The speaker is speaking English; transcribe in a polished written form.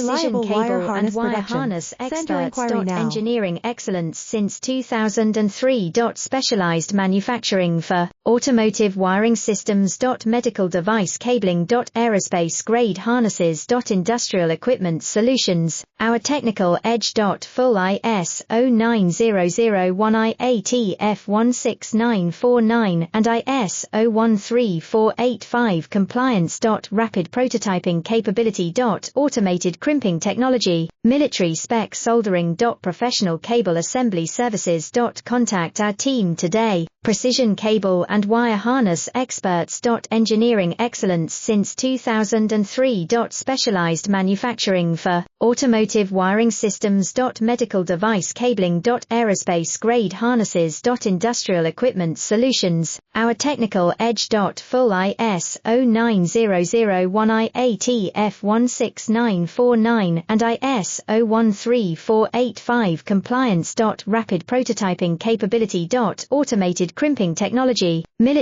reliable wire harness and wire production. harness Send your experts. inquiry now. Engineering excellence since 2003. Specialized manufacturing for automotive wiring systems. Medical device cabling. Aerospace grade harnesses. Industrial equipment solutions. Our technical edge. Full ISO 9001 Tf-16949 and ISO 13485 compliance. Rapid prototyping capability. Automated crimping technology. Military spec soldering. Professional cable assembly services. Contact our team today. Precision cable and wire harness experts. Engineering excellence since 2003. Specialized manufacturing for automotive wiring systems. Medical device cabling. Aerospace grade harnesses. Industrial equipment solutions. Our technical edge. Full ISO 9001 Tf-16949 and ISO 13485 compliance. Rapid prototyping capability. Automated crimping technology. Military